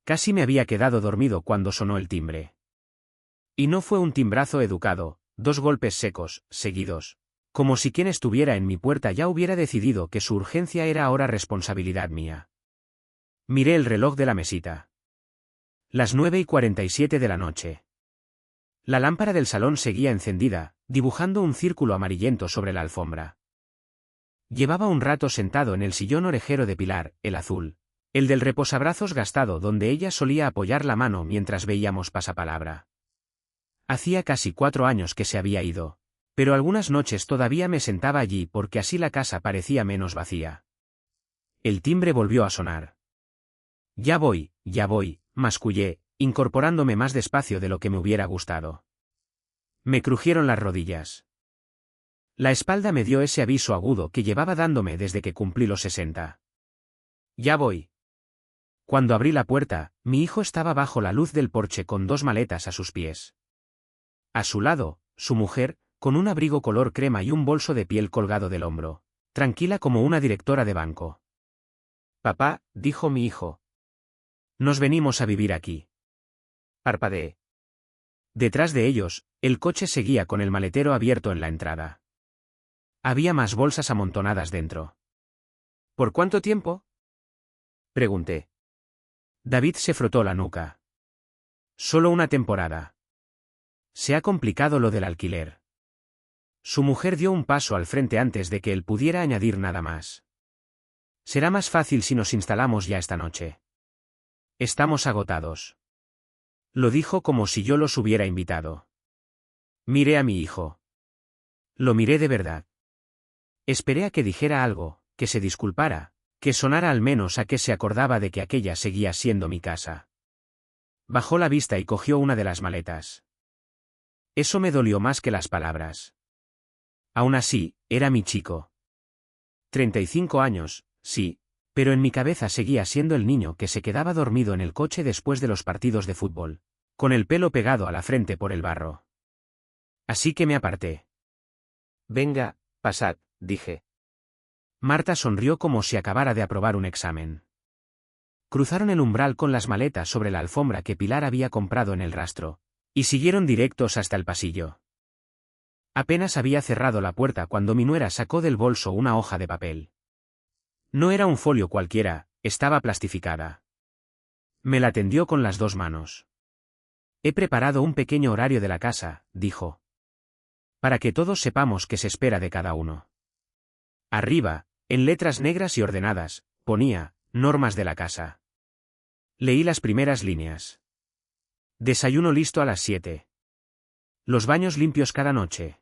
Casi me había quedado dormido cuando sonó el timbre. Y no fue un timbrazo educado, 2 golpes secos, seguidos. Como si quien estuviera en mi puerta ya hubiera decidido que su urgencia era ahora responsabilidad mía. Miré el reloj de la mesita. Las 9:47 de la noche. La lámpara del salón seguía encendida, dibujando un círculo amarillento sobre la alfombra. Llevaba un rato sentado en el sillón orejero de Pilar, el azul, el del reposabrazos gastado donde ella solía apoyar la mano mientras veíamos Pasapalabra. Hacía casi 4 años que se había ido, pero algunas noches todavía me sentaba allí porque así la casa parecía menos vacía. El timbre volvió a sonar. Ya voy, mascullé, incorporándome más despacio de lo que me hubiera gustado. Me crujieron las rodillas. La espalda me dio ese aviso agudo que llevaba dándome desde que cumplí los 60. Ya voy. Cuando abrí la puerta, mi hijo estaba bajo la luz del porche con 2 maletas a sus pies. A su lado, su mujer, con un abrigo color crema y un bolso de piel colgado del hombro, tranquila como una directora de banco. Papá, dijo mi hijo. Nos venimos a vivir aquí. Parpadeé. Detrás de ellos, el coche seguía con el maletero abierto en la entrada. Había más bolsas amontonadas dentro. ¿Por cuánto tiempo?, pregunté. David se frotó la nuca. Solo una temporada. Se ha complicado lo del alquiler. Su mujer dio un paso al frente antes de que él pudiera añadir nada más. Será más fácil si nos instalamos ya esta noche. Estamos agotados. Lo dijo como si yo los hubiera invitado. Miré a mi hijo. Lo miré de verdad. Esperé a que dijera algo, que se disculpara, que sonara al menos a que se acordaba de que aquella seguía siendo mi casa. Bajó la vista y cogió una de las maletas. Eso me dolió más que las palabras. Aún así, era mi chico. 35 años, sí, pero en mi cabeza seguía siendo el niño que se quedaba dormido en el coche después de los partidos de fútbol, con el pelo pegado a la frente por el barro. Así que me aparté. Venga, pasad, dije. Marta sonrió como si acabara de aprobar un examen. Cruzaron el umbral con las maletas sobre la alfombra que Pilar había comprado en el rastro, y siguieron directos hasta el pasillo. Apenas había cerrado la puerta cuando mi nuera sacó del bolso una hoja de papel. No era un folio cualquiera, estaba plastificada. Me la tendió con las 2 manos. He preparado un pequeño horario de la casa, dijo. Para que todos sepamos qué se espera de cada uno. Arriba, en letras negras y ordenadas, ponía, normas de la casa. Leí las primeras líneas. Desayuno listo a las 7. Los baños limpios cada noche.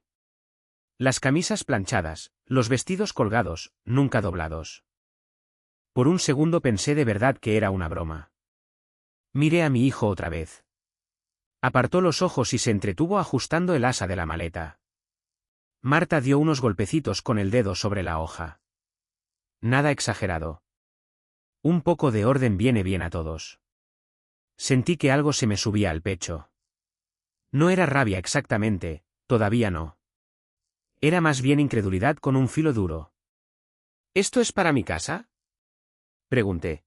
Las camisas planchadas, los vestidos colgados, nunca doblados. Por un segundo pensé de verdad que era una broma. Miré a mi hijo otra vez. Apartó los ojos y se entretuvo ajustando el asa de la maleta. Marta dio unos golpecitos con el dedo sobre la hoja. Nada exagerado. Un poco de orden viene bien a todos. Sentí que algo se me subía al pecho. No era rabia exactamente, todavía no. Era más bien incredulidad con un filo duro. ¿Esto es para mi casa?, pregunté.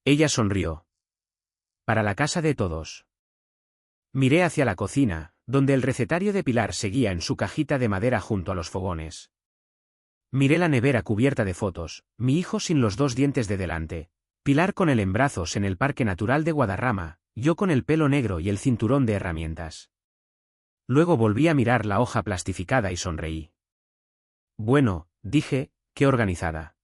Ella sonrió. Para la casa de todos. Miré hacia la cocina, donde el recetario de Pilar seguía en su cajita de madera junto a los fogones. Miré la nevera cubierta de fotos, mi hijo sin los 2 dientes de delante, Pilar con el en brazos en el Parque Natural de Guadarrama, yo con el pelo negro y el cinturón de herramientas. Luego volví a mirar la hoja plastificada y sonreí. Bueno, dije, qué organizada.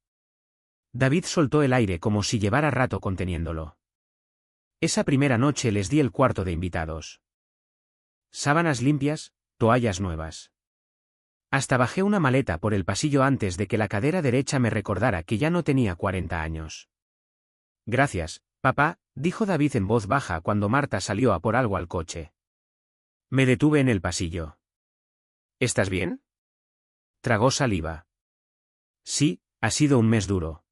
David soltó el aire como si llevara rato conteniéndolo. Esa primera noche les di el cuarto de invitados. Sábanas limpias, toallas nuevas. Hasta bajé una maleta por el pasillo antes de que la cadera derecha me recordara que ya no tenía 40 años. Gracias, papá, dijo David en voz baja cuando Marta salió a por algo al coche. Me detuve en el pasillo. ¿Estás bien?, tragó saliva. Sí, ha sido un mes duro.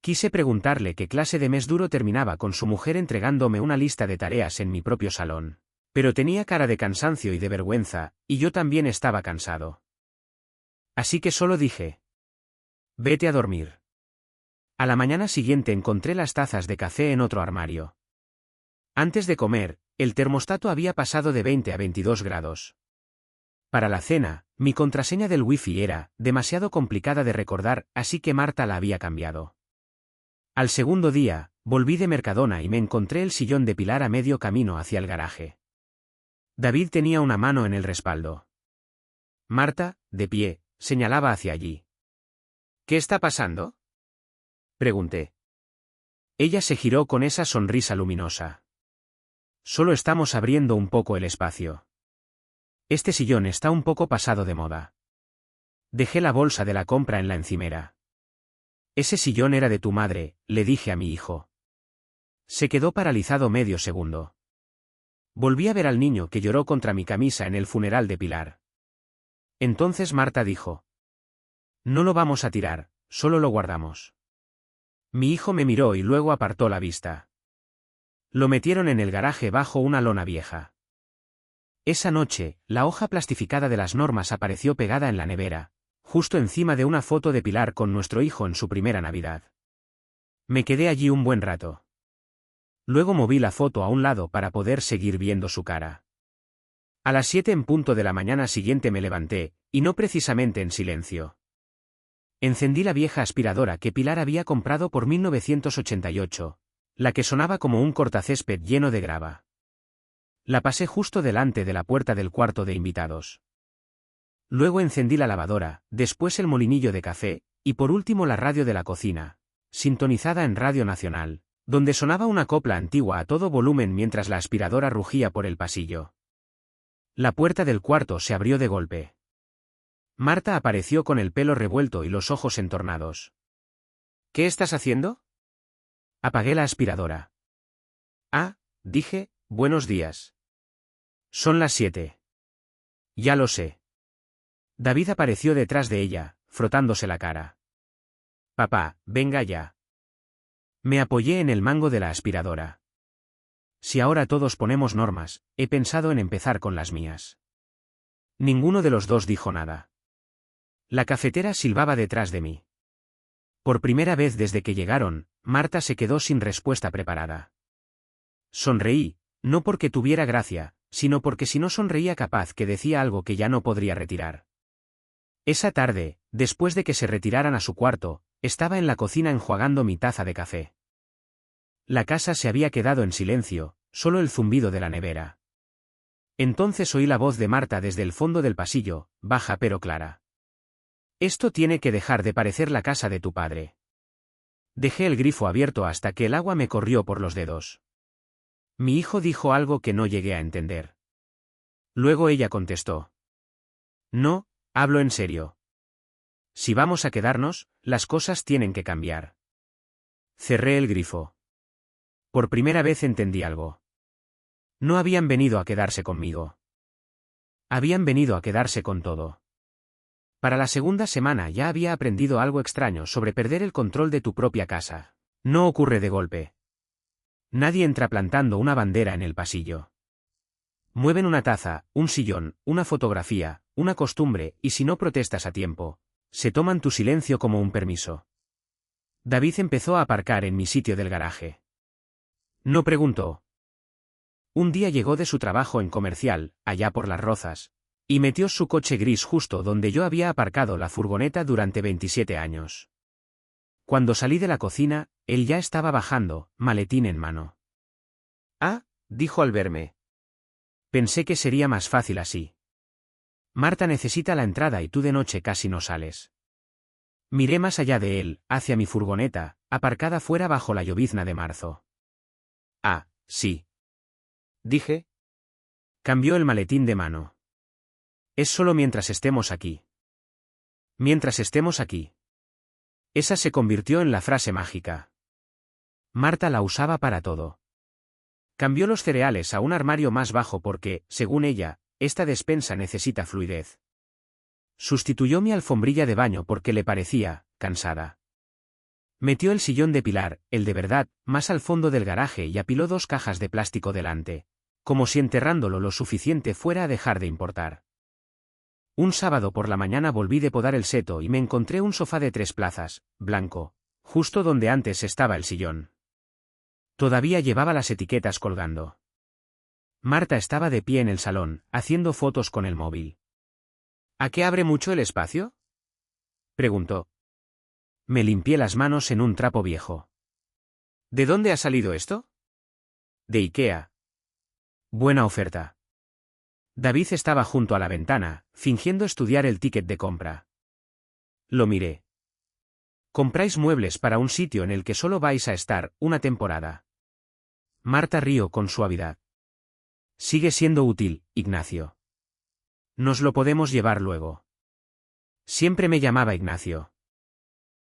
Quise preguntarle qué clase de mes duro terminaba con su mujer entregándome una lista de tareas en mi propio salón. Pero tenía cara de cansancio y de vergüenza, y yo también estaba cansado. Así que solo dije: vete a dormir. A la mañana siguiente encontré las tazas de café en otro armario. Antes de comer, el termostato había pasado de 20 a 22 grados. Para la cena, mi contraseña del wifi era demasiado complicada de recordar, así que Marta la había cambiado. Al segundo día, volví de Mercadona y me encontré el sillón de Pilar a medio camino hacia el garaje. David tenía una mano en el respaldo. Marta, de pie, señalaba hacia allí. ¿Qué está pasando?, pregunté. Ella se giró con esa sonrisa luminosa. Solo estamos abriendo un poco el espacio. Este sillón está un poco pasado de moda. Dejé la bolsa de la compra en la encimera. Ese sillón era de tu madre, le dije a mi hijo. Se quedó paralizado medio segundo. Volví a ver al niño que lloró contra mi camisa en el funeral de Pilar. Entonces Marta dijo: no lo vamos a tirar, solo lo guardamos. Mi hijo me miró y luego apartó la vista. Lo metieron en el garaje bajo una lona vieja. Esa noche, la hoja plastificada de las normas apareció pegada en la nevera, justo encima de una foto de Pilar con nuestro hijo en su primera Navidad. Me quedé allí un buen rato. Luego moví la foto a un lado para poder seguir viendo su cara. A las 7 en punto de la mañana siguiente me levanté, y no precisamente en silencio. Encendí la vieja aspiradora que Pilar había comprado por 1988, la que sonaba como un cortacésped lleno de grava. La pasé justo delante de la puerta del cuarto de invitados. Luego encendí la lavadora, después el molinillo de café, y por último la radio de la cocina, sintonizada en Radio Nacional, donde sonaba una copla antigua a todo volumen mientras la aspiradora rugía por el pasillo. La puerta del cuarto se abrió de golpe. Marta apareció con el pelo revuelto y los ojos entornados. ¿Qué estás haciendo? Apagué la aspiradora. Ah, dije, buenos días. Son las 7. Ya lo sé. David apareció detrás de ella, frotándose la cara. Papá, venga ya. Me apoyé en el mango de la aspiradora. Si ahora todos ponemos normas, he pensado en empezar con las mías. Ninguno de los dos dijo nada. La cafetera silbaba detrás de mí. Por primera vez desde que llegaron, Marta se quedó sin respuesta preparada. Sonreí, no porque tuviera gracia, sino porque si no sonreía capaz que decía algo que ya no podría retirar. Esa tarde, después de que se retiraran a su cuarto, estaba en la cocina enjuagando mi taza de café. La casa se había quedado en silencio, solo el zumbido de la nevera. Entonces oí la voz de Marta desde el fondo del pasillo, baja pero clara. Esto tiene que dejar de parecer la casa de tu padre. Dejé el grifo abierto hasta que el agua me corrió por los dedos. Mi hijo dijo algo que no llegué a entender. Luego ella contestó. No, hablo en serio. Si vamos a quedarnos, las cosas tienen que cambiar. Cerré el grifo. Por primera vez entendí algo. No habían venido a quedarse conmigo. Habían venido a quedarse con todo. Para la segunda semana ya había aprendido algo extraño sobre perder el control de tu propia casa. No ocurre de golpe. Nadie entra plantando una bandera en el pasillo. Mueven una taza, un sillón, una fotografía, una costumbre, y si no protestas a tiempo, se toman tu silencio como un permiso. David empezó a aparcar en mi sitio del garaje. No preguntó. Un día llegó de su trabajo en Comercial, allá por Las Rozas, y metió su coche gris justo donde yo había aparcado la furgoneta durante 27 años. Cuando salí de la cocina, él ya estaba bajando, maletín en mano. Ah, dijo al verme. Pensé que sería más fácil así. Marta necesita la entrada y tú de noche casi no sales. Miré más allá de él, hacia mi furgoneta, aparcada fuera bajo la llovizna de marzo. Ah, sí. Dije. Cambió el maletín de mano. Es solo mientras estemos aquí. Mientras estemos aquí. Esa se convirtió en la frase mágica. Marta la usaba para todo. Cambió los cereales a un armario más bajo porque, según ella, esta despensa necesita fluidez. Sustituyó mi alfombrilla de baño porque le parecía cansada. Metió el sillón de Pilar, el de verdad, más al fondo del garaje y apiló 2 cajas de plástico delante, como si enterrándolo lo suficiente fuera a dejar de importar. Un sábado por la mañana volví de podar el seto y me encontré un sofá de 3 plazas, blanco, justo donde antes estaba el sillón. Todavía llevaba las etiquetas colgando. Marta estaba de pie en el salón, haciendo fotos con el móvil. ¿A qué abre mucho el espacio?, preguntó. Me limpié las manos en un trapo viejo. ¿De dónde ha salido esto? De IKEA. Buena oferta. David estaba junto a la ventana, fingiendo estudiar el ticket de compra. Lo miré. Compráis muebles para un sitio en el que solo vais a estar una temporada. Marta rió con suavidad. Sigue siendo útil, Ignacio. Nos lo podemos llevar luego. Siempre me llamaba Ignacio.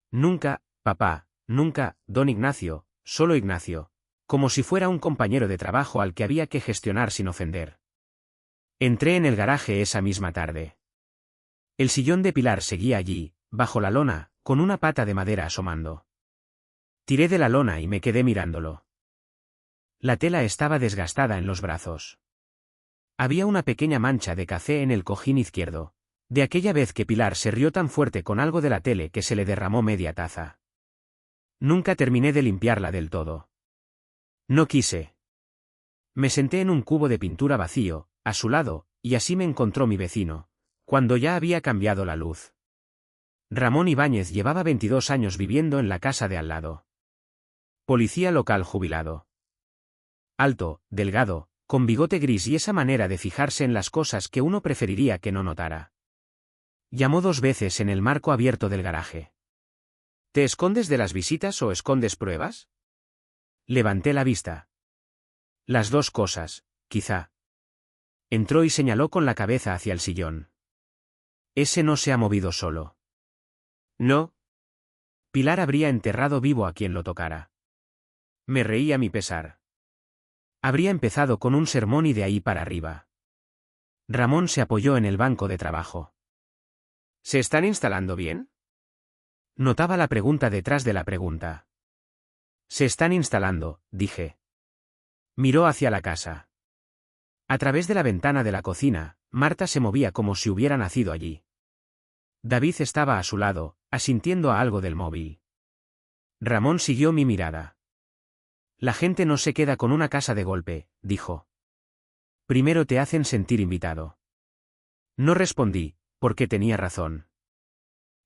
Nunca, papá, nunca, don Ignacio, solo Ignacio, como si fuera un compañero de trabajo al que había que gestionar sin ofender. Entré en el garaje esa misma tarde. El sillón de Pilar seguía allí, bajo la lona, con una pata de madera asomando. Tiré de la lona y me quedé mirándolo. La tela estaba desgastada en los brazos. Había una pequeña mancha de café en el cojín izquierdo, de aquella vez que Pilar se rió tan fuerte con algo de la tele que se le derramó media taza. Nunca terminé de limpiarla del todo. No quise. Me senté en un cubo de pintura vacío, a su lado, y así me encontró mi vecino, cuando ya había cambiado la luz. Ramón Ibáñez llevaba 22 años viviendo en la casa de al lado. Policía local jubilado. Alto, delgado, con bigote gris y esa manera de fijarse en las cosas que uno preferiría que no notara. Llamó 2 veces en el marco abierto del garaje. ¿Te escondes de las visitas o escondes pruebas? Levanté la vista. Las 2 cosas, quizá. Entró y señaló con la cabeza hacia el sillón. Ese no se ha movido solo. No. Pilar habría enterrado vivo a quien lo tocara. Me reí a mi pesar. Habría empezado con un sermón y de ahí para arriba. Ramón se apoyó en el banco de trabajo. ¿Se están instalando bien? Notaba la pregunta detrás de la pregunta. Se están instalando, dije. Miró hacia la casa. A través de la ventana de la cocina, Marta se movía como si hubiera nacido allí. David estaba a su lado, asintiendo a algo del móvil. Ramón siguió mi mirada. La gente no se queda con una casa de golpe, dijo. Primero te hacen sentir invitado. No respondí, porque tenía razón.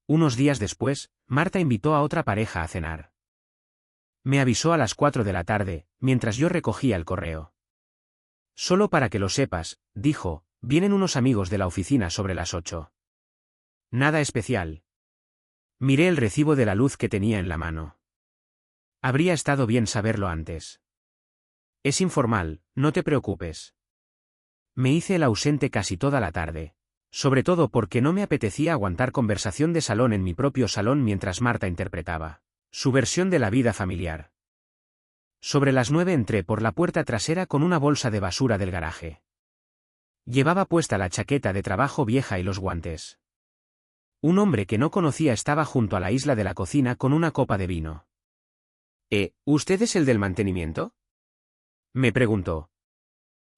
Unos días después, Marta invitó a otra pareja a cenar. Me avisó a las 4 de la tarde, mientras yo recogía el correo. Solo para que lo sepas, dijo, vienen unos amigos de la oficina sobre las 8. Nada especial. Miré el recibo de la luz que tenía en la mano. Habría estado bien saberlo antes. Es informal, no te preocupes. Me hice el ausente casi toda la tarde, sobre todo porque no me apetecía aguantar conversación de salón en mi propio salón mientras Marta interpretaba su versión de la vida familiar. Sobre las 9 entré por la puerta trasera con una bolsa de basura del garaje. Llevaba puesta la chaqueta de trabajo vieja y los guantes. Un hombre que no conocía estaba junto a la isla de la cocina con una copa de vino. ¿Usted es el del mantenimiento?, me preguntó.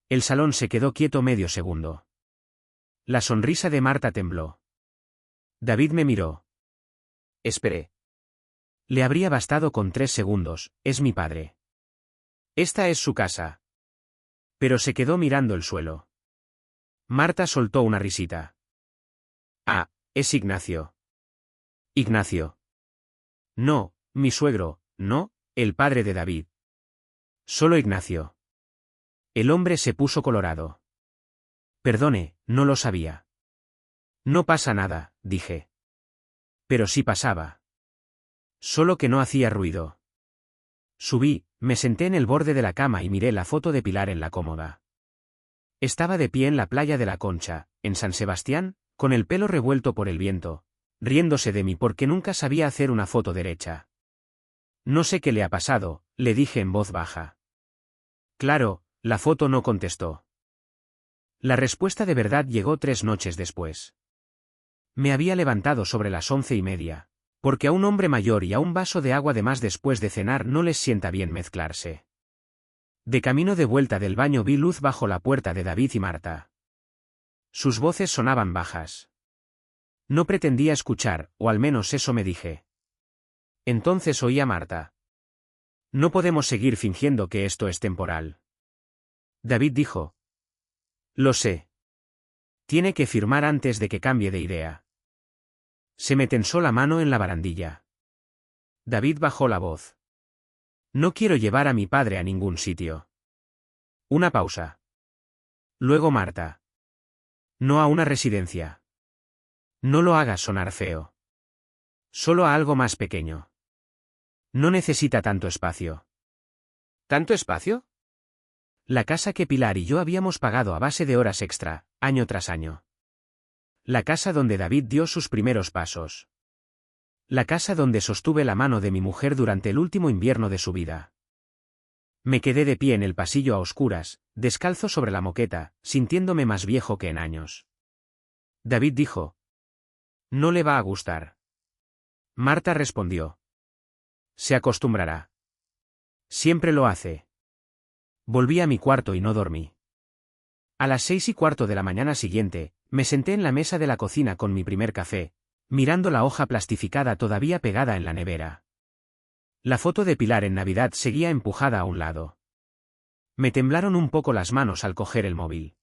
El salón se quedó quieto medio segundo. La sonrisa de Marta tembló. David me miró. Esperé. Le habría bastado con 3 segundos, es mi padre. Esta es su casa. Pero se quedó mirando el suelo. Marta soltó una risita. Ah, es Ignacio. Ignacio. No, mi suegro, no, el padre de David. Solo Ignacio. El hombre se puso colorado. Perdone, no lo sabía. No pasa nada, dije. Pero sí pasaba. Solo que no hacía ruido. Subí, me senté en el borde de la cama y miré la foto de Pilar en la cómoda. Estaba de pie en la playa de la Concha, en San Sebastián, con el pelo revuelto por el viento, riéndose de mí porque nunca sabía hacer una foto derecha. No sé qué le ha pasado, le dije en voz baja. Claro, la foto no contestó. La respuesta de verdad llegó 3 noches después. Me había levantado sobre las 11:30, porque a un hombre mayor y a un vaso de agua de más después de cenar no les sienta bien mezclarse. De camino de vuelta del baño vi luz bajo la puerta de David y Marta. Sus voces sonaban bajas. No pretendía escuchar, o al menos eso me dije. Entonces oí a Marta. No podemos seguir fingiendo que esto es temporal. David dijo. Lo sé. Tiene que firmar antes de que cambie de idea. Se me tensó la mano en la barandilla. David bajó la voz. No quiero llevar a mi padre a ningún sitio. Una pausa. Luego Marta. No a una residencia. No lo hagas sonar feo. Solo a algo más pequeño. No necesita tanto espacio. ¿Tanto espacio? La casa que Pilar y yo habíamos pagado a base de horas extra, año tras año. La casa donde David dio sus primeros pasos. La casa donde sostuve la mano de mi mujer durante el último invierno de su vida. Me quedé de pie en el pasillo a oscuras, descalzo sobre la moqueta, sintiéndome más viejo que en años. David dijo. No le va a gustar. Marta respondió. Se acostumbrará. Siempre lo hace. Volví a mi cuarto y no dormí. A las 6:15 de la mañana siguiente, me senté en la mesa de la cocina con mi primer café, mirando la hoja plastificada todavía pegada en la nevera. La foto de Pilar en Navidad seguía empujada a un lado. Me temblaron un poco las manos al coger el móvil.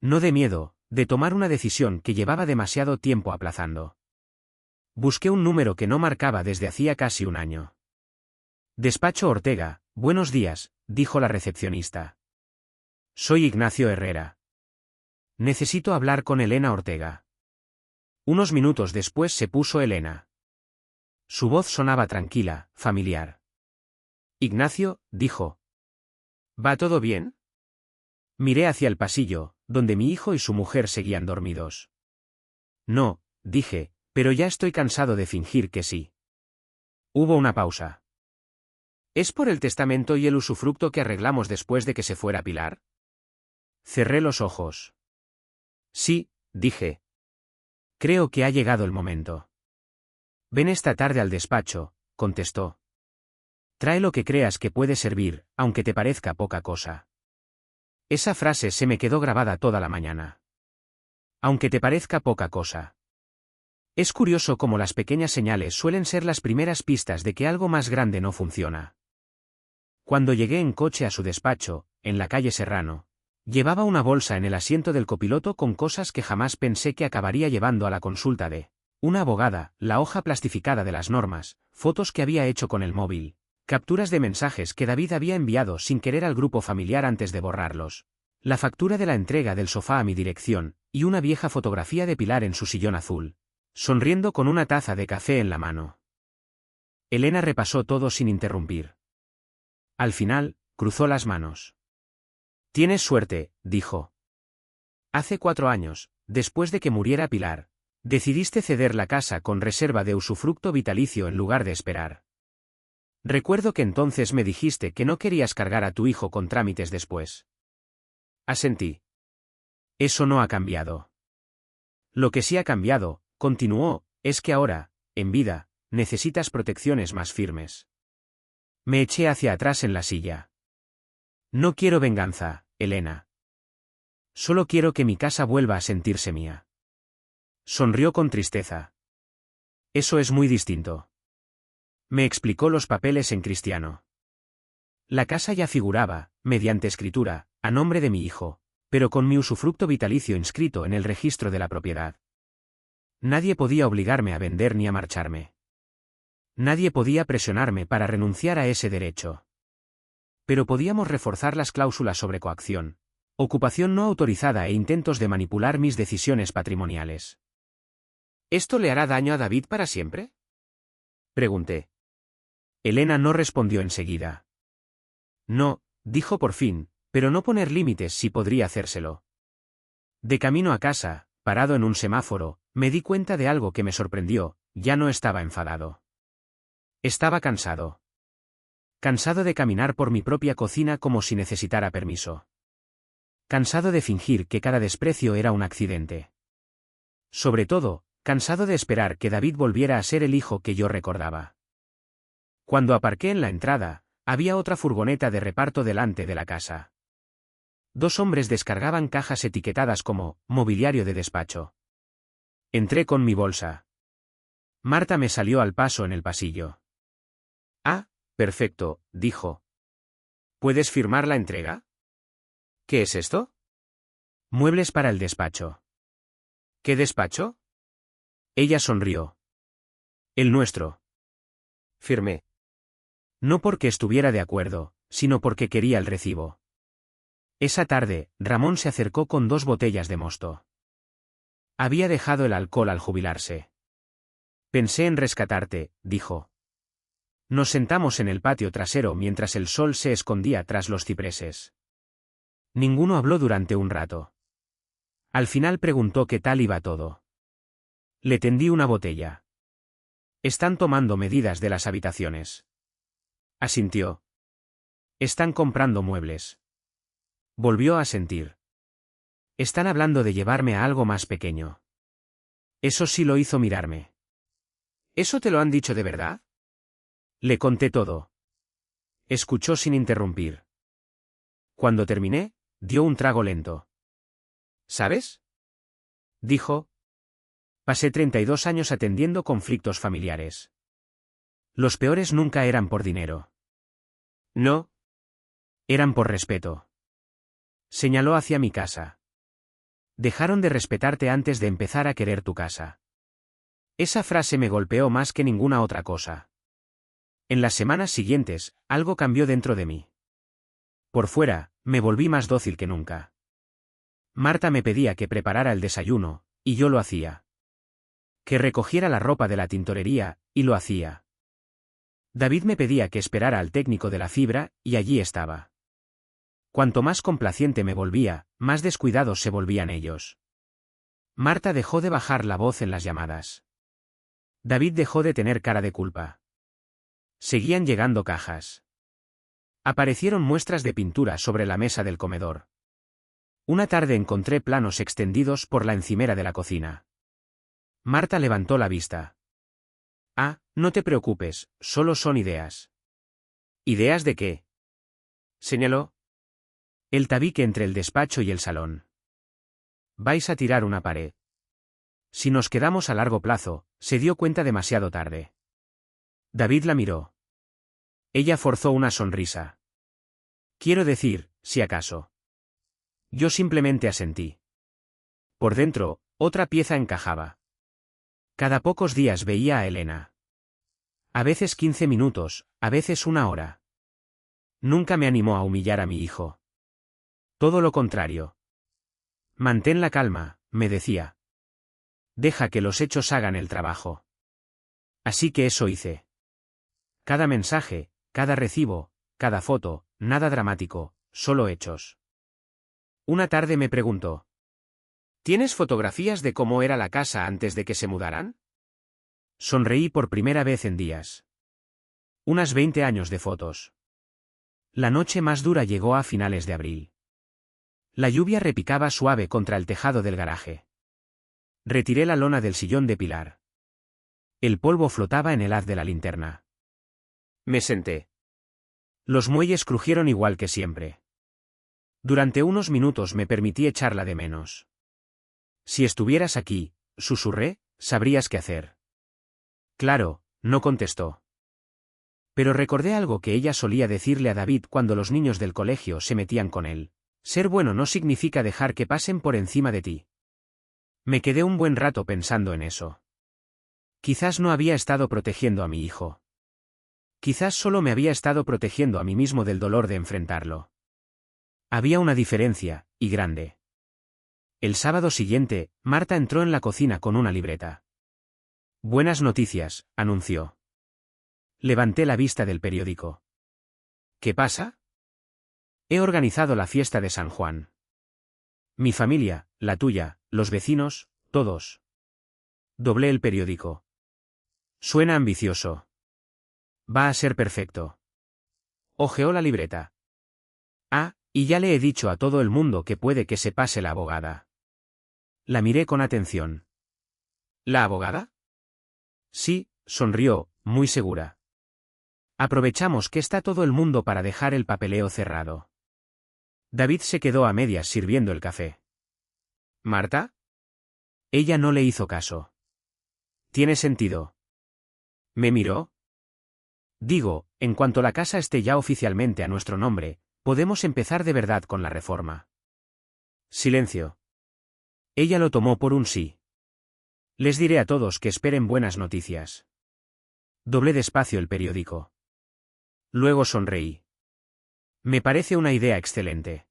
No de miedo, de tomar una decisión que llevaba demasiado tiempo aplazando. Busqué un número que no marcaba desde hacía casi un año. Despacho Ortega, buenos días, dijo la recepcionista. Soy Ignacio Herrera. Necesito hablar con Elena Ortega. Unos minutos después se puso Elena. Su voz sonaba tranquila, familiar. Ignacio, dijo. ¿Va todo bien? Miré hacia el pasillo, donde mi hijo y su mujer seguían dormidos. No, dije, pero ya estoy cansado de fingir que sí. Hubo una pausa. ¿Es por el testamento y el usufructo que arreglamos después de que se fuera Pilar? Cerré los ojos. Sí, dije. Creo que ha llegado el momento. Ven esta tarde al despacho, contestó. Trae lo que creas que puede servir, aunque te parezca poca cosa. Esa frase se me quedó grabada toda la mañana. Aunque te parezca poca cosa. Es curioso cómo las pequeñas señales suelen ser las primeras pistas de que algo más grande no funciona. Cuando llegué en coche a su despacho, en la calle Serrano, llevaba una bolsa en el asiento del copiloto con cosas que jamás pensé que acabaría llevando a la consulta de una abogada, la hoja plastificada de las normas, fotos que había hecho con el móvil, capturas de mensajes que David había enviado sin querer al grupo familiar antes de borrarlos, la factura de la entrega del sofá a mi dirección, y una vieja fotografía de Pilar en su sillón azul, sonriendo con una taza de café en la mano. Elena repasó todo sin interrumpir. Al final, cruzó las manos. Tienes suerte, dijo. Hace 4 años, después de que muriera Pilar, decidiste ceder la casa con reserva de usufructo vitalicio en lugar de esperar. Recuerdo que entonces me dijiste que no querías cargar a tu hijo con trámites después. Asentí. Eso no ha cambiado. Lo que sí ha cambiado, continuó, es que ahora, en vida, necesitas protecciones más firmes. Me eché hacia atrás en la silla. No quiero venganza, Elena. Solo quiero que mi casa vuelva a sentirse mía. Sonrió con tristeza. Eso es muy distinto. Me explicó los papeles en cristiano. La casa ya figuraba, mediante escritura, a nombre de mi hijo, pero con mi usufructo vitalicio inscrito en el registro de la propiedad. Nadie podía obligarme a vender ni a marcharme. Nadie podía presionarme para renunciar a ese derecho. Pero podíamos reforzar las cláusulas sobre coacción, ocupación no autorizada e intentos de manipular mis decisiones patrimoniales. ¿Esto le hará daño a David para siempre? Pregunté. Elena no respondió enseguida. No, dijo por fin, pero no poner límites sí podría hacérselo. De camino a casa, parado en un semáforo, me di cuenta de algo que me sorprendió, ya no estaba enfadado. Estaba cansado. Cansado de caminar por mi propia cocina como si necesitara permiso. Cansado de fingir que cada desprecio era un accidente. Sobre todo, cansado de esperar que David volviera a ser el hijo que yo recordaba. Cuando aparqué en la entrada, había otra furgoneta de reparto delante de la casa. 2 hombres descargaban cajas etiquetadas como mobiliario de despacho. Entré con mi bolsa. Marta me salió al paso en el pasillo. Ah, perfecto, dijo. ¿Puedes firmar la entrega? ¿Qué es esto? Muebles para el despacho. ¿Qué despacho? Ella sonrió. El nuestro. Firmé. No porque estuviera de acuerdo, sino porque quería el recibo. Esa tarde, Ramón se acercó con 2 botellas de mosto. Había dejado el alcohol al jubilarse. Pensé en rescatarte, dijo. Nos sentamos en el patio trasero mientras el sol se escondía tras los cipreses. Ninguno habló durante un rato. Al final preguntó qué tal iba todo. Le tendí una botella. Están tomando medidas de las habitaciones. Asintió. Están comprando muebles. Volvió a asentir. Están hablando de llevarme a algo más pequeño. Eso sí lo hizo mirarme. ¿Eso te lo han dicho de verdad? Le conté todo. Escuchó sin interrumpir. Cuando terminé, dio un trago lento. ¿Sabes? Dijo. Pasé 32 años atendiendo conflictos familiares. Los peores nunca eran por dinero. No. Eran por respeto. Señaló hacia mi casa. Dejaron de respetarte antes de empezar a querer tu casa. Esa frase me golpeó más que ninguna otra cosa. En las semanas siguientes, algo cambió dentro de mí. Por fuera, me volví más dócil que nunca. Marta me pedía que preparara el desayuno, y yo lo hacía. Que recogiera la ropa de la tintorería, y lo hacía. David me pedía que esperara al técnico de la fibra, y allí estaba. Cuanto más complaciente me volvía, más descuidados se volvían ellos. Marta dejó de bajar la voz en las llamadas. David dejó de tener cara de culpa. Seguían llegando cajas. Aparecieron muestras de pintura sobre la mesa del comedor. Una tarde encontré planos extendidos por la encimera de la cocina. Marta levantó la vista. Ah, no te preocupes, solo son ideas. ¿Ideas de qué? Señaló. El tabique entre el despacho y el salón. Vais a tirar una pared. Si nos quedamos a largo plazo, se dio cuenta demasiado tarde. David la miró. Ella forzó una sonrisa. Quiero decir, si acaso. Yo simplemente asentí. Por dentro, otra pieza encajaba. Cada pocos días veía a Elena. A veces 15 minutos, a veces 1 hora. Nunca me animó a humillar a mi hijo. Todo lo contrario. Mantén la calma, me decía. Deja que los hechos hagan el trabajo. Así que eso hice. Cada mensaje, cada recibo, cada foto, nada dramático, solo hechos. Una tarde me preguntó. ¿Tienes fotografías de cómo era la casa antes de que se mudaran? Sonreí por primera vez en días. Unas 20 años de fotos. La noche más dura llegó a finales de abril. La lluvia repicaba suave contra el tejado del garaje. Retiré la lona del sillón de Pilar. El polvo flotaba en el haz de la linterna. Me senté. Los muelles crujieron igual que siempre. Durante unos minutos me permití echarla de menos. Si estuvieras aquí, susurré, sabrías qué hacer. Claro, no contestó. Pero recordé algo que ella solía decirle a David cuando los niños del colegio se metían con él. Ser bueno no significa dejar que pasen por encima de ti. Me quedé un buen rato pensando en eso. Quizás no había estado protegiendo a mi hijo. Quizás solo me había estado protegiendo a mí mismo del dolor de enfrentarlo. Había una diferencia, y grande. El sábado siguiente, Marta entró en la cocina con una libreta. Buenas noticias, anunció. Levanté la vista del periódico. ¿Qué pasa? He organizado la fiesta de San Juan. Mi familia, la tuya, los vecinos, todos. Doblé el periódico. Suena ambicioso. Va a ser perfecto. Hojeó la libreta. Ah, y ya le he dicho a todo el mundo que puede que se pase la abogada. La miré con atención. ¿La abogada? Sí, sonrió, muy segura. Aprovechamos que está todo el mundo para dejar el papeleo cerrado. David se quedó a medias sirviendo el café. ¿Marta? Ella no le hizo caso. Tiene sentido. Me miró. Digo, en cuanto la casa esté ya oficialmente a nuestro nombre, podemos empezar de verdad con la reforma. Silencio. Ella lo tomó por un sí. Les diré a todos que esperen buenas noticias. Doblé despacio el periódico. Luego sonreí. Me parece una idea excelente.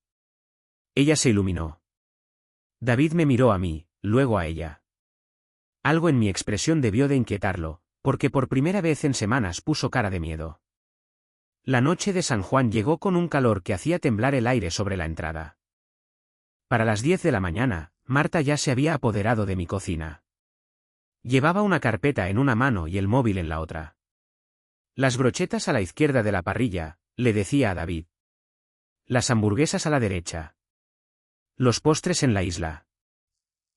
Ella se iluminó. David me miró a mí, luego a ella. Algo en mi expresión debió de inquietarlo, porque por primera vez en semanas puso cara de miedo. La noche de San Juan llegó con un calor que hacía temblar el aire sobre la entrada. Para las 10 de la mañana, Marta ya se había apoderado de mi cocina. Llevaba una carpeta en una mano y el móvil en la otra. Las brochetas a la izquierda de la parrilla, le decía a David. Las hamburguesas a la derecha. Los postres en la isla.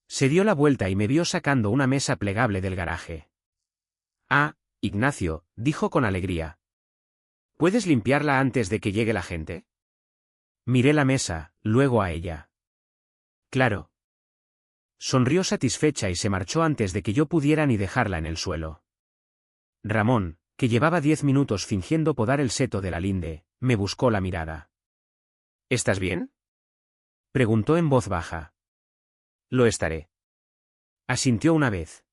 Se dio la vuelta y me vio sacando una mesa plegable del garaje. Ah, Ignacio, dijo con alegría. ¿Puedes limpiarla antes de que llegue la gente? Miré la mesa, luego a ella. Claro. Sonrió satisfecha y se marchó antes de que yo pudiera ni dejarla en el suelo. Ramón, que llevaba 10 minutos fingiendo podar el seto de la linde, me buscó la mirada. ¿Estás bien?, preguntó en voz baja. Lo estaré. Asintió una vez.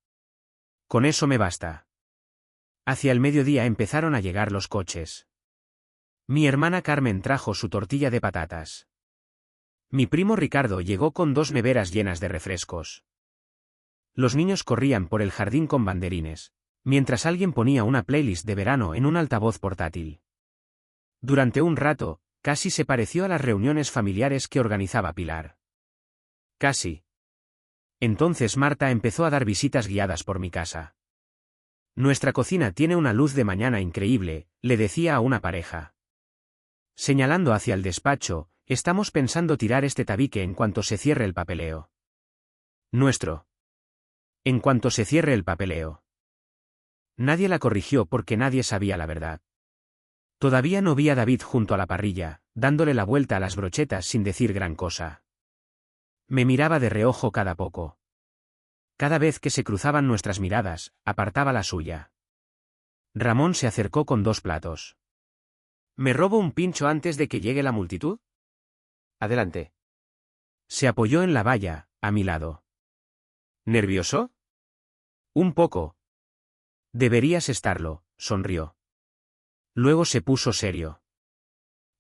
Con eso me basta. Hacia el mediodía empezaron a llegar los coches. Mi hermana Carmen trajo su tortilla de patatas. Mi primo Ricardo llegó con 2 neveras llenas de refrescos. Los niños corrían por el jardín con banderines, mientras alguien ponía una playlist de verano en un altavoz portátil. Durante un rato, casi se pareció a las reuniones familiares que organizaba Pilar. Casi. Entonces Marta empezó a dar visitas guiadas por mi casa. Nuestra cocina tiene una luz de mañana increíble, le decía a una pareja. Señalando hacia el despacho, estamos pensando tirar este tabique en cuanto se cierre el papeleo. Nuestro. En cuanto se cierre el papeleo. Nadie la corrigió porque nadie sabía la verdad. Todavía no vi a David junto a la parrilla, dándole la vuelta a las brochetas sin decir gran cosa. Me miraba de reojo cada poco. Cada vez que se cruzaban nuestras miradas, apartaba la suya. Ramón se acercó con 2 platos. ¿Me robo un pincho antes de que llegue la multitud? Adelante. Se apoyó en la valla, a mi lado. ¿Nervioso? Un poco. Deberías estarlo, sonrió. Luego se puso serio.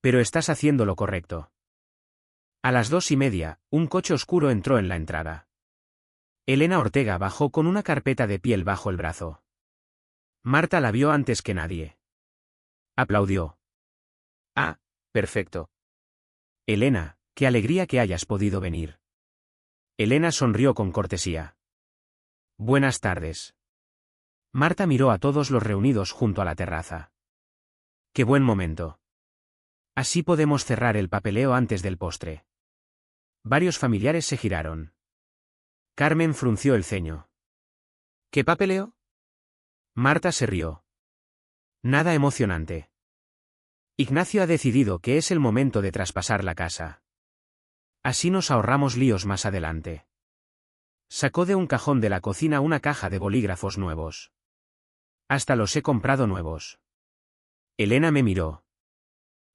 Pero estás haciendo lo correcto. A las 2:30, un coche oscuro entró en la entrada. Elena Ortega bajó con una carpeta de piel bajo el brazo. Marta la vio antes que nadie. Aplaudió. Ah, perfecto. Elena, qué alegría que hayas podido venir. Elena sonrió con cortesía. Buenas tardes. Marta miró a todos los reunidos junto a la terraza. Qué buen momento. Así podemos cerrar el papeleo antes del postre. Varios familiares se giraron. Carmen frunció el ceño. ¿Qué papeleo? Marta se rió. Nada emocionante. Ignacio ha decidido que es el momento de traspasar la casa. Así nos ahorramos líos más adelante. Sacó de un cajón de la cocina una caja de bolígrafos nuevos. Hasta los he comprado nuevos. Elena me miró.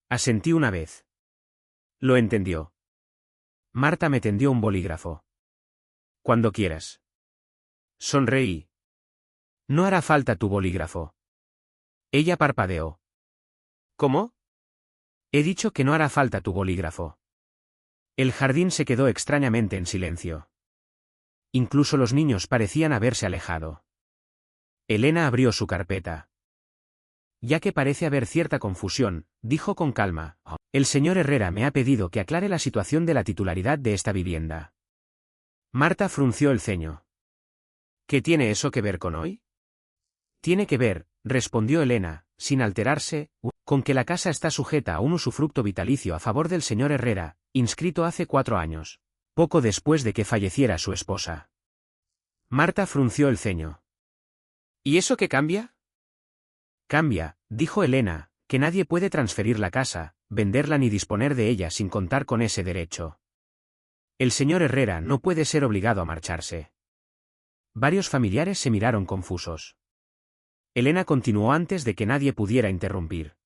Asentí una vez. Lo entendió. Marta me tendió un bolígrafo. Cuando quieras. Sonreí. No hará falta tu bolígrafo. Ella parpadeó. ¿Cómo? He dicho que no hará falta tu bolígrafo. El jardín se quedó extrañamente en silencio. Incluso los niños parecían haberse alejado. Elena abrió su carpeta. Ya que parece haber cierta confusión, dijo con calma, el señor Herrera me ha pedido que aclare la situación de la titularidad de esta vivienda. Marta frunció el ceño. ¿Qué tiene eso que ver con hoy? Tiene que ver, respondió Elena, sin alterarse, con que la casa está sujeta a un usufructo vitalicio a favor del señor Herrera, inscrito hace 4 años, poco después de que falleciera su esposa. Marta frunció el ceño. ¿Y eso qué cambia? Cambia, dijo Elena, que nadie puede transferir la casa, venderla ni disponer de ella sin contar con ese derecho. El señor Herrera no puede ser obligado a marcharse. Varios familiares se miraron confusos. Elena continuó antes de que nadie pudiera interrumpir.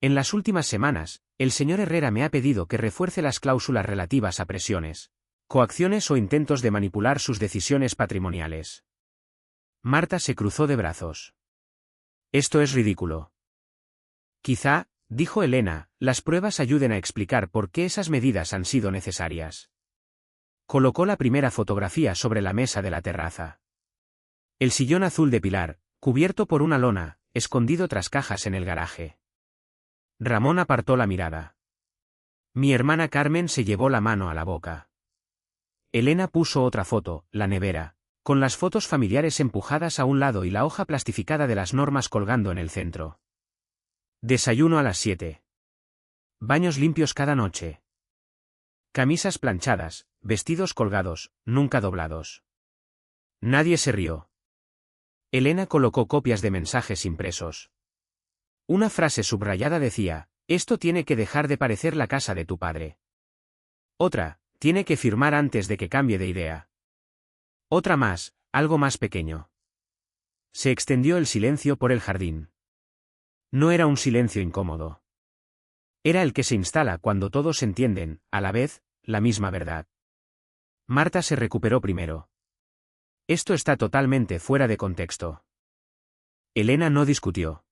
En las últimas semanas, el señor Herrera me ha pedido que refuerce las cláusulas relativas a presiones, coacciones o intentos de manipular sus decisiones patrimoniales. Marta se cruzó de brazos. Esto es ridículo. Quizá, dijo Elena, las pruebas ayuden a explicar por qué esas medidas han sido necesarias. Colocó la primera fotografía sobre la mesa de la terraza. El sillón azul de Pilar, cubierto por una lona, escondido tras cajas en el garaje. Ramón apartó la mirada. Mi hermana Carmen se llevó la mano a la boca. Elena puso otra foto, la nevera, con las fotos familiares empujadas a un lado y la hoja plastificada de las normas colgando en el centro. Desayuno a las 7. Baños limpios cada noche. Camisas planchadas, vestidos colgados, nunca doblados. Nadie se rió. Elena colocó copias de mensajes impresos. Una frase subrayada decía, esto tiene que dejar de parecer la casa de tu padre. Otra, tiene que firmar antes de que cambie de idea. Otra más, algo más pequeño. Se extendió el silencio por el jardín. No era un silencio incómodo. Era el que se instala cuando todos entienden, a la vez, la misma verdad. Marta se recuperó primero. Esto está totalmente fuera de contexto. Elena no discutió.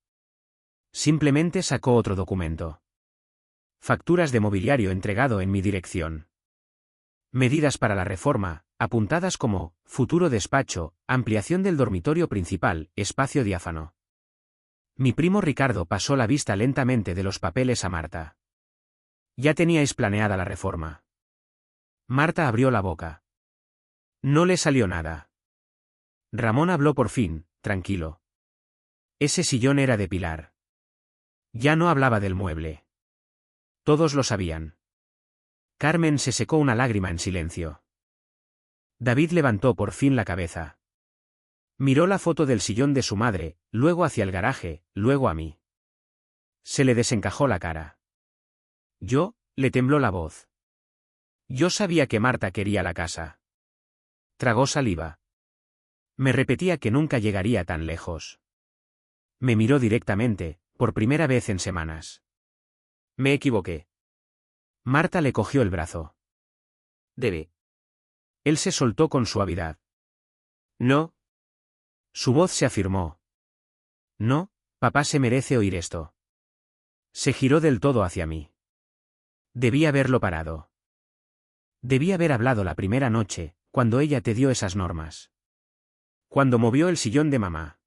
Simplemente sacó otro documento. Facturas de mobiliario entregado en mi dirección. Medidas para la reforma, apuntadas como, futuro despacho, ampliación del dormitorio principal, espacio diáfano. Mi primo Ricardo pasó la vista lentamente de los papeles a Marta. Ya teníais planeada la reforma. Marta abrió la boca. No le salió nada. Ramón habló por fin, tranquilo. Ese sillón era de Pilar. Ya no hablaba del mueble. Todos lo sabían. Carmen se secó una lágrima en silencio. David levantó por fin la cabeza. Miró la foto del sillón de su madre, luego hacia el garaje, luego a mí. Se le desencajó la cara. Le tembló la voz. Yo sabía que Marta quería la casa. Tragó saliva. Me repetía que nunca llegaría tan lejos. Me miró directamente, por primera vez en semanas. Me equivoqué. Marta le cogió el brazo. Debe. Él se soltó con suavidad. No. Su voz se afirmó. No, papá se merece oír esto. Se giró del todo hacia mí. Debí haberlo parado. Debí haber hablado la primera noche, cuando ella te dio esas normas. Cuando movió el sillón de mamá.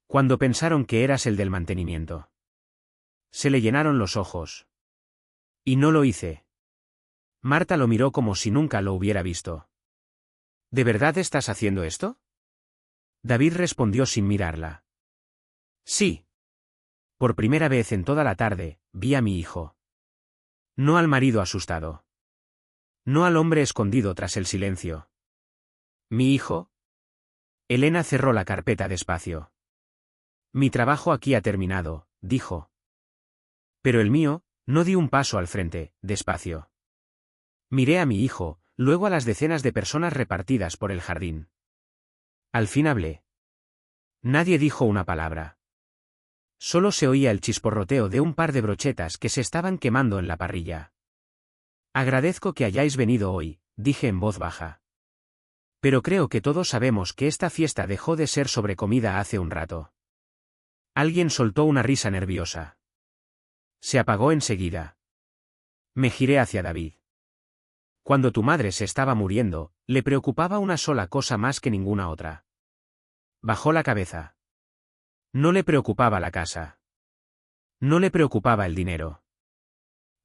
Cuando pensaron que eras el del mantenimiento. Se le llenaron los ojos. Y no lo hice. Marta lo miró como si nunca lo hubiera visto. ¿De verdad estás haciendo esto? David respondió sin mirarla. Sí. Por primera vez en toda la tarde, vi a mi hijo. No al marido asustado. No al hombre escondido tras el silencio. ¿Mi hijo? Elena cerró la carpeta despacio. Mi trabajo aquí ha terminado, dijo. Pero el mío, no di un paso al frente, despacio. Miré a mi hijo, luego a las decenas de personas repartidas por el jardín. Al fin hablé. Nadie dijo una palabra. Solo se oía el chisporroteo de un par de brochetas que se estaban quemando en la parrilla. Agradezco que hayáis venido hoy, dije en voz baja. Pero creo que todos sabemos que esta fiesta dejó de ser sobre comida hace un rato. Alguien soltó una risa nerviosa. Se apagó enseguida. Me giré hacia David. Cuando tu madre se estaba muriendo, le preocupaba una sola cosa más que ninguna otra. Bajó la cabeza. No le preocupaba la casa. No le preocupaba el dinero.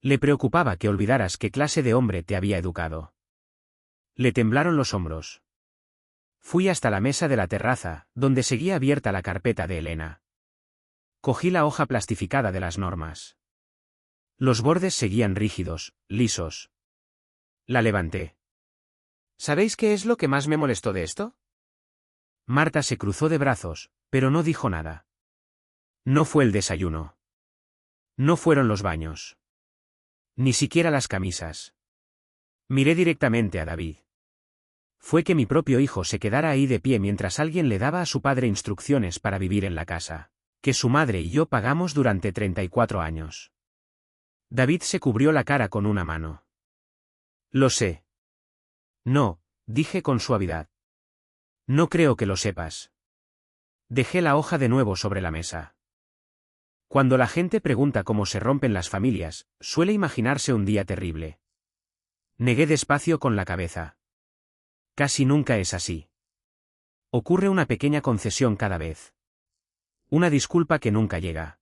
Le preocupaba que olvidaras qué clase de hombre te había educado. Le temblaron los hombros. Fui hasta la mesa de la terraza, donde seguía abierta la carpeta de Elena. Cogí la hoja plastificada de las normas. Los bordes seguían rígidos, lisos. La levanté. ¿Sabéis qué es lo que más me molestó de esto? Marta se cruzó de brazos, pero no dijo nada. No fue el desayuno. No fueron los baños. Ni siquiera las camisas. Miré directamente a David. fue que mi propio hijo se quedara ahí de pie mientras alguien le daba a su padre instrucciones para vivir en la casa que su madre y yo pagamos durante 34 años. David se cubrió la cara con una mano. Lo sé. No, dije con suavidad. No creo que lo sepas. Dejé la hoja de nuevo sobre la mesa. Cuando la gente pregunta cómo se rompen las familias, suele imaginarse un día terrible. Negué despacio con la cabeza. Casi nunca es así. Ocurre una pequeña concesión cada vez. Una disculpa que nunca llega.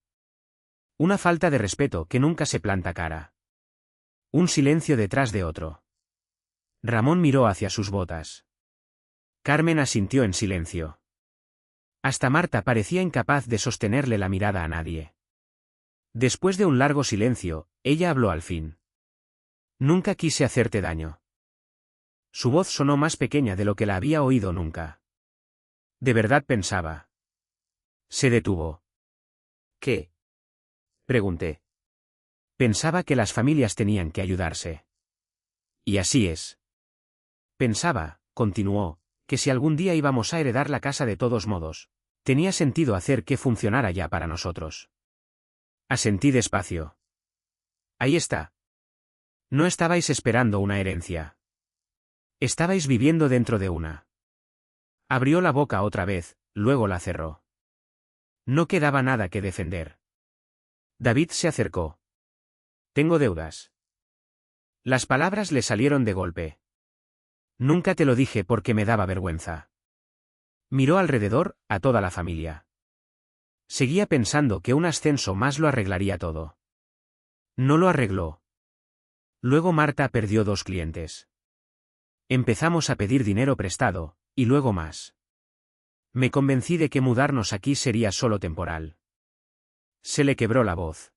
Una falta de respeto que nunca se planta cara. Un silencio detrás de otro. Ramón miró hacia sus botas. Carmen asintió en silencio. Hasta Marta parecía incapaz de sostenerle la mirada a nadie. Después de un largo silencio, ella habló al fin. Nunca quise hacerte daño. Su voz sonó más pequeña de lo que la había oído nunca. De verdad pensaba. Se detuvo. ¿Qué? Pregunté. Pensaba que las familias tenían que ayudarse. Y así es. Pensaba, continuó, que si algún día íbamos a heredar la casa de todos modos, tenía sentido hacer que funcionara ya para nosotros. Asentí despacio. Ahí está. No estabais esperando una herencia. Estabais viviendo dentro de una. Abrió la boca otra vez, luego la cerró. No quedaba nada que defender. David se acercó. Tengo deudas. Las palabras le salieron de golpe. Nunca te lo dije porque me daba vergüenza. Miró alrededor, a toda la familia. Seguía pensando que un ascenso más lo arreglaría todo. No lo arregló. Luego Marta perdió 2 clientes. Empezamos a pedir dinero prestado, y luego más. Me convencí de que mudarnos aquí sería solo temporal. Se le quebró la voz.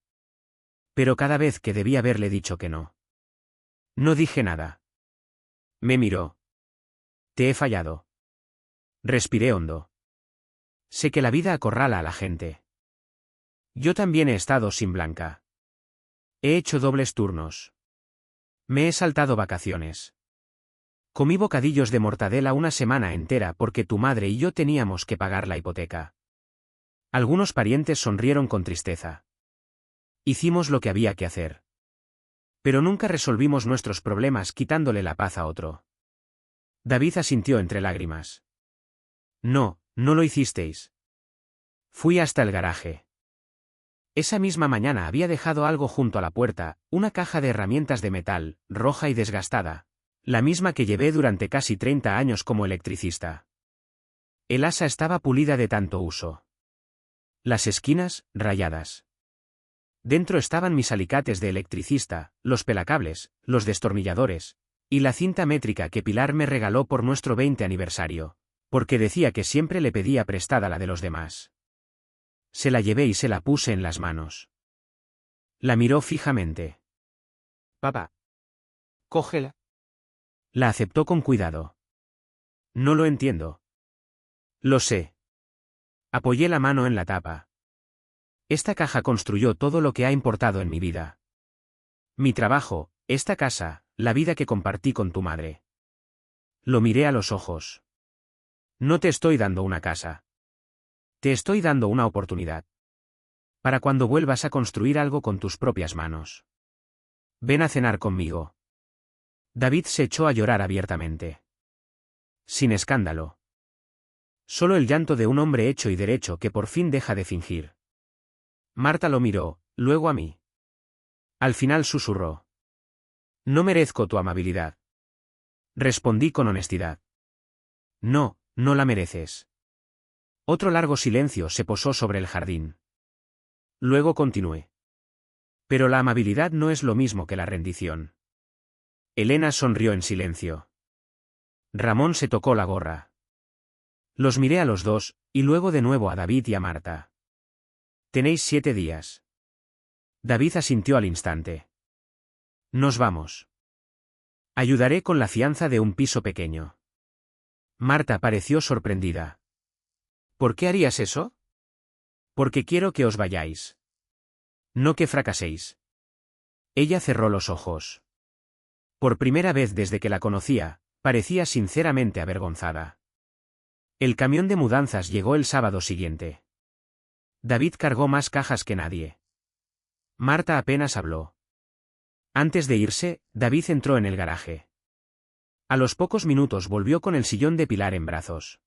Pero cada vez que debía haberle dicho que no. No dije nada. Me miró. Te he fallado. Respiré hondo. Sé que la vida acorrala a la gente. Yo también he estado sin Blanca. He hecho dobles turnos. Me he saltado vacaciones. Comí bocadillos de mortadela una semana entera porque tu madre y yo teníamos que pagar la hipoteca. Algunos parientes sonrieron con tristeza. Hicimos lo que había que hacer. Pero nunca resolvimos nuestros problemas quitándole la paz a otro. David asintió entre lágrimas. No, no lo hicisteis. Fui hasta el garaje. Esa misma mañana había dejado algo junto a la puerta, una caja de herramientas de metal, roja y desgastada. La misma que llevé durante casi 30 años como electricista. El asa estaba pulida de tanto uso. Las esquinas, rayadas. Dentro estaban mis alicates de electricista, los pelacables, los destornilladores, y la cinta métrica que Pilar me regaló por nuestro 20 aniversario, porque decía que siempre le pedía prestada la de los demás. Se la llevé y se la puse en las manos. La miró fijamente. Papá. Cógela. La aceptó con cuidado. No lo entiendo. Lo sé. Apoyé la mano en la tapa. Esta caja construyó todo lo que ha importado en mi vida. Mi trabajo, esta casa, la vida que compartí con tu madre. Lo miré a los ojos. No te estoy dando una casa. Te estoy dando una oportunidad. Para cuando vuelvas a construir algo con tus propias manos. Ven a cenar conmigo. David se echó a llorar abiertamente. Sin escándalo. Solo el llanto de un hombre hecho y derecho que por fin deja de fingir. Marta lo miró, luego a mí. Al final susurró. No merezco tu amabilidad. Respondí con honestidad. No, no la mereces. Otro largo silencio se posó sobre el jardín. Luego continué. Pero la amabilidad no es lo mismo que la rendición. Elena sonrió en silencio. Ramón se tocó la gorra. Los miré a los dos, y luego de nuevo a David y a Marta. Tenéis 7 días. David asintió al instante. Nos vamos. Ayudaré con la fianza de un piso pequeño. Marta pareció sorprendida. ¿Por qué harías eso? Porque quiero que os vayáis. No que fracaséis. Ella cerró los ojos. Por primera vez desde que la conocía, Parecía sinceramente avergonzada. El camión de mudanzas llegó el sábado siguiente. David cargó más cajas que nadie. Marta apenas habló. Antes de irse, David entró en el garaje. A los pocos minutos volvió con el sillón de Pilar en brazos.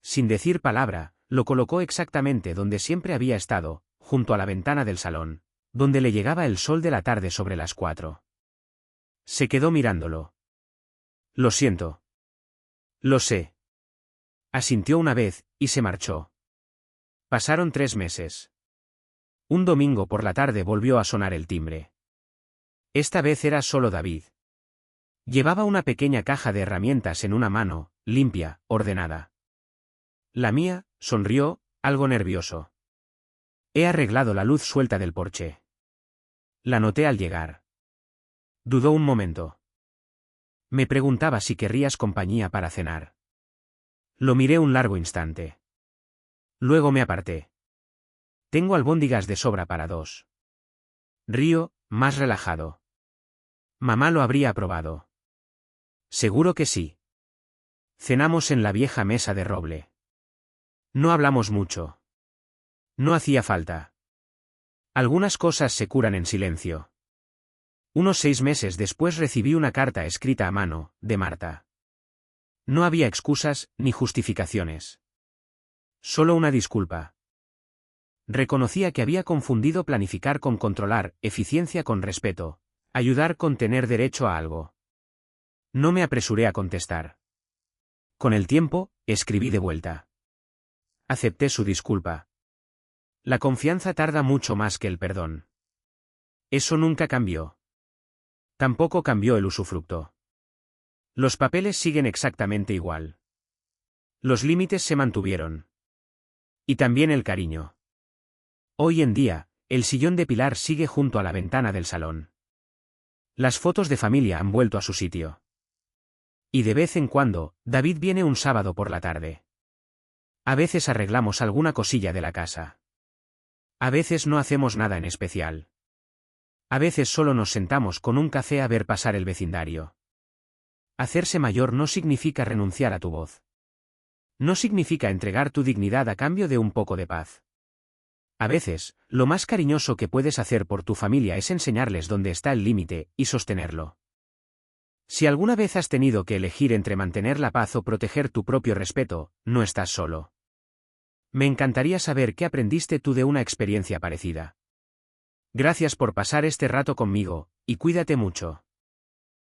Sin decir palabra, lo colocó exactamente donde siempre había estado, junto a la ventana del salón, donde le llegaba el sol de la tarde sobre las 4. Se quedó mirándolo. Lo siento. Lo sé. Asintió una vez, y se marchó. Pasaron 3 meses. Un domingo por la tarde volvió a sonar el timbre. Esta vez era solo David. Llevaba una pequeña caja de herramientas en una mano, limpia, ordenada. La mía, sonrió, algo nervioso. He arreglado la luz suelta del porche. La noté al llegar. Dudó un momento. Me preguntaba si querrías compañía para cenar. Lo miré un largo instante. Luego me aparté. Tengo albóndigas de sobra para 2. Río, más relajado. Mamá lo habría aprobado. Seguro que sí. Cenamos en la vieja mesa de roble. No hablamos mucho. No hacía falta. Algunas cosas se curan en silencio. Unos 6 meses después recibí una carta escrita a mano, de Marta. No había excusas, ni justificaciones. Solo una disculpa. Reconocía que había confundido planificar con controlar, eficiencia con respeto, ayudar con tener derecho a algo. No me apresuré a contestar. Con el tiempo, escribí de vuelta. Acepté su disculpa. La confianza tarda mucho más que el perdón. Eso nunca cambió. Tampoco cambió el usufructo. Los papeles siguen exactamente igual. Los límites se mantuvieron. Y también el cariño. Hoy en día, el sillón de Pilar sigue junto a la ventana del salón. Las fotos de familia han vuelto a su sitio. Y de vez en cuando, David viene un sábado por la tarde. A veces arreglamos alguna cosilla de la casa. A veces no hacemos nada en especial. A veces solo nos sentamos con un café a ver pasar el vecindario. Hacerse mayor no significa renunciar a tu voz. No significa entregar tu dignidad a cambio de un poco de paz. A veces, lo más cariñoso que puedes hacer por tu familia es enseñarles dónde está el límite, y sostenerlo. Si alguna vez has tenido que elegir entre mantener la paz o proteger tu propio respeto, no estás solo. Me encantaría saber qué aprendiste tú de una experiencia parecida. Gracias por pasar este rato conmigo, y cuídate mucho.